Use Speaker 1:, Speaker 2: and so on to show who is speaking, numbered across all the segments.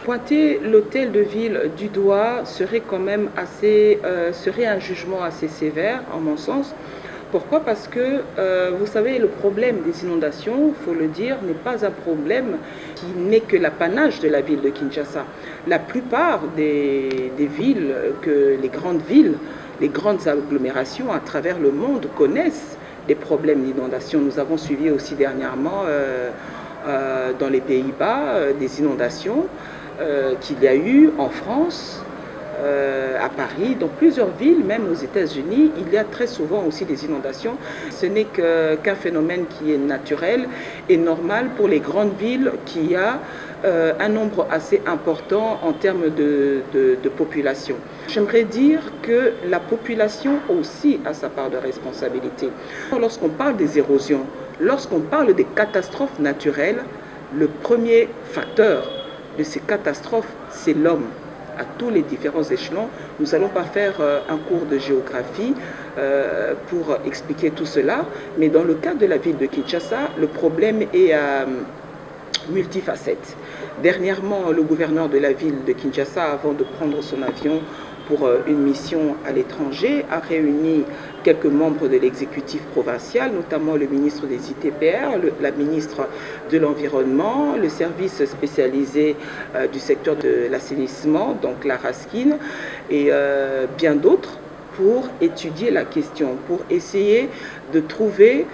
Speaker 1: Pointer l'hôtel de ville du doigt serait quand même serait un jugement assez sévère, en mon sens. Pourquoi? Parce que, vous savez, le problème des inondations, il faut le dire, n'est pas un problème qui n'est que l'apanage de la ville de Kinshasa. La plupart des villes, les grandes agglomérations à travers le monde connaissent des problèmes d'inondation. Nous avons suivi aussi dernièrement dans les Pays-Bas des inondations qu'il y a eu en France, à Paris, dans plusieurs villes, même aux États-Unis, il y a très souvent aussi des inondations. Ce n'est qu'un phénomène qui est naturel et normal pour les grandes villes qui a un nombre assez important en termes de population. J'aimerais dire que la population aussi a sa part de responsabilité. Lorsqu'on parle des érosions, lorsqu'on parle des catastrophes naturelles, le premier facteur de ces catastrophes, c'est l'homme à tous les différents échelons. Nous n'allons pas faire un cours de géographie pour expliquer tout cela, mais dans le cas de la ville de Kinshasa, le problème est multifacette. Dernièrement, le gouverneur de la ville de Kinshasa, avant de prendre son avion pour une mission à l'étranger, a réuni quelques membres de l'exécutif provincial, notamment le ministre des ITPR, la ministre de l'Environnement, le service spécialisé du secteur de l'assainissement, donc la RASKIN, et bien d'autres, pour étudier la question, pour essayer de trouver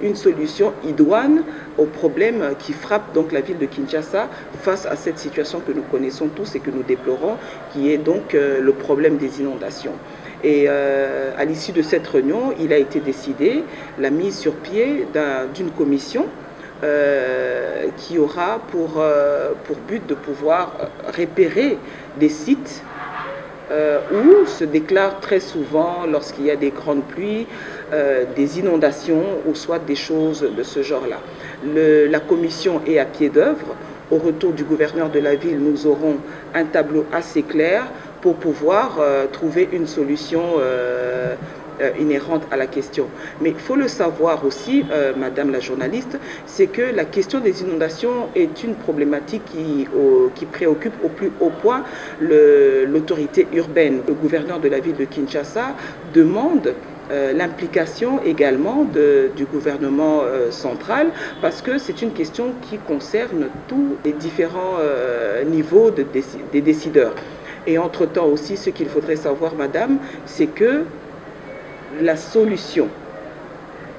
Speaker 1: une solution idoine aux problèmes qui frappent donc la ville de Kinshasa face à cette situation que nous connaissons tous et que nous déplorons, qui est donc le problème des inondations. Et à l'issue de cette réunion, il a été décidé la mise sur pied d'une commission qui aura pour but de pouvoir repérer des sites où se déclarent très souvent, lorsqu'il y a des grandes pluies, des inondations ou soit des choses de ce genre-là. La commission est à pied d'œuvre. Au retour du gouverneur de la ville, nous aurons un tableau assez clair pour pouvoir trouver une solution inhérente à la question. Mais il faut le savoir aussi, Madame la journaliste, c'est que la question des inondations est une problématique qui préoccupe au plus haut point l'autorité urbaine. Le gouverneur de la ville de Kinshasa demande l'implication également du gouvernement central, parce que c'est une question qui concerne tous les différents niveaux des décideurs. Et entre-temps aussi, ce qu'il faudrait savoir, Madame, c'est que la solution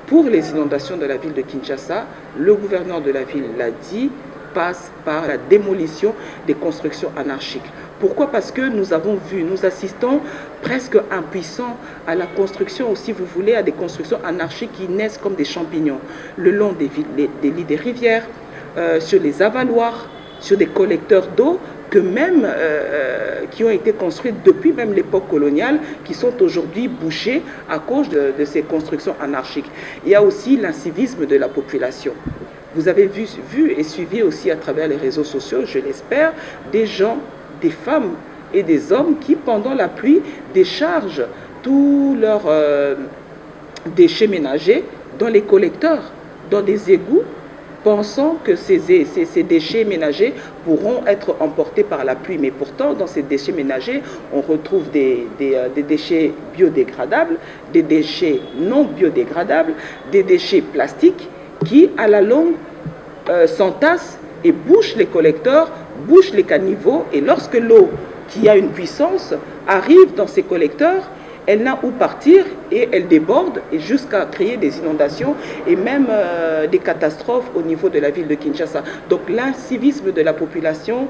Speaker 1: pour les inondations de la ville de Kinshasa, le gouverneur de la ville l'a dit, passe par la démolition des constructions anarchiques. Pourquoi? Parce que nous avons vu, nous assistons presque impuissants à la construction, ou si vous voulez, à des constructions anarchiques qui naissent comme des champignons, le long des lits des rivières, sur les avaloirs, sur des collecteurs d'eau, qui ont été construites depuis même l'époque coloniale, qui sont aujourd'hui bouchées à cause de ces constructions anarchiques. Il y a aussi l'incivisme de la population. Vous avez vu et suivi aussi à travers les réseaux sociaux, je l'espère, des gens, des femmes et des hommes qui, pendant la pluie, déchargent tous leurs déchets ménagers dans les collecteurs, dans des égouts, pensant que ces déchets ménagers pourront être emportés par la pluie. Mais pourtant, dans ces déchets ménagers, on retrouve des déchets biodégradables, des déchets non biodégradables, des déchets plastiques qui, à la longue, s'entassent et bouchent les collecteurs, bouchent les caniveaux. Et lorsque l'eau, qui a une puissance, arrive dans ces collecteurs, elle n'a où partir et elle déborde jusqu'à créer des inondations et même des catastrophes au niveau de la ville de Kinshasa. Donc l'incivisme de la population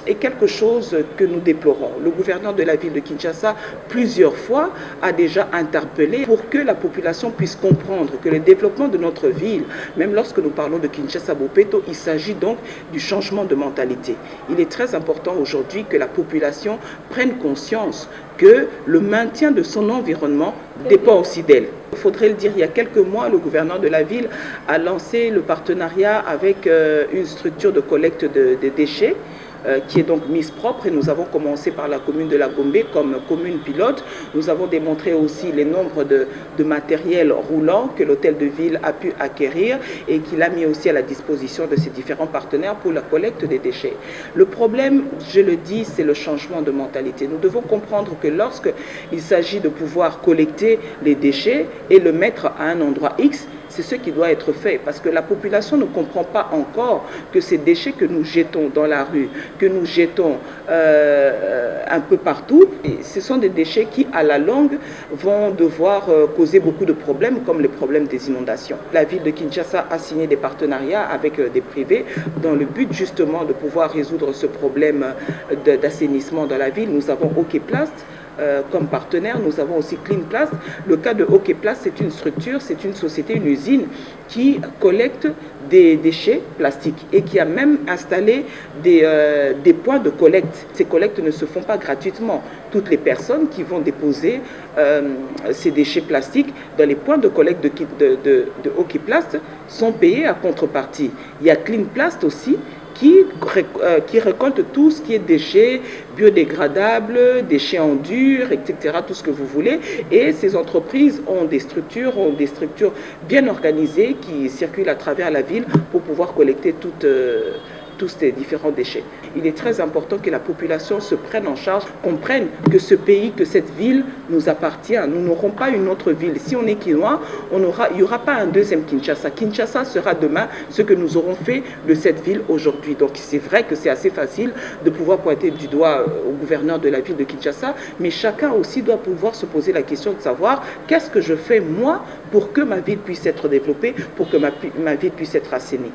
Speaker 1: est quelque chose que nous déplorons. Le gouverneur de la ville de Kinshasa, plusieurs fois, a déjà interpellé pour que la population puisse comprendre que le développement de notre ville, même lorsque nous parlons de Kinshasa-Bopeto, il s'agit donc du changement de mentalité. Il est très important aujourd'hui que la population prenne conscience que le maintien de son environnement dépend aussi d'elle. Il faudrait le dire, il y a quelques mois, le gouverneur de la ville a lancé le partenariat avec une structure de collecte de déchets qui est donc mise propre, et nous avons commencé par la commune de La Gombe comme commune pilote. Nous avons démontré aussi les nombres de matériel roulant que l'hôtel de ville a pu acquérir et qu'il a mis aussi à la disposition de ses différents partenaires pour la collecte des déchets. Le problème, je le dis, c'est le changement de mentalité. Nous devons comprendre que lorsqu'il s'agit de pouvoir collecter les déchets et le mettre à un endroit X, c'est ce qui doit être fait, parce que la population ne comprend pas encore que ces déchets que nous jetons dans la rue, que nous jetons un peu partout, ce sont des déchets qui, à la longue, vont devoir causer beaucoup de problèmes, comme les problèmes des inondations. La ville de Kinshasa a signé des partenariats avec des privés dans le but justement de pouvoir résoudre ce problème d'assainissement dans la ville. Nous avons Okeplast comme partenaire, nous avons aussi Cleanplast. Le cas de Okeplast, c'est une structure, c'est une société, une usine qui collecte des déchets plastiques et qui a même installé des points de collecte. Ces collectes ne se font pas gratuitement. Toutes les personnes qui vont déposer ces déchets plastiques dans les points de collecte de Okeplast sont payées à contrepartie. Il y a Cleanplast aussi, qui récolte tout ce qui est déchets biodégradables, déchets en dur, etc., tout ce que vous voulez. Et ces entreprises ont des structures bien organisées qui circulent à travers la ville pour pouvoir collecter tous ces différents déchets. Il est très important que la population se prenne en charge, comprenne que ce pays, que cette ville nous appartient. Nous n'aurons pas une autre ville. Si on est quinois, il n'y aura pas un deuxième Kinshasa. Kinshasa sera demain ce que nous aurons fait de cette ville aujourd'hui. Donc c'est vrai que c'est assez facile de pouvoir pointer du doigt au gouverneur de la ville de Kinshasa, mais chacun aussi doit pouvoir se poser la question de savoir qu'est-ce que je fais moi pour que ma ville puisse être développée, pour que ma ville puisse être assainie.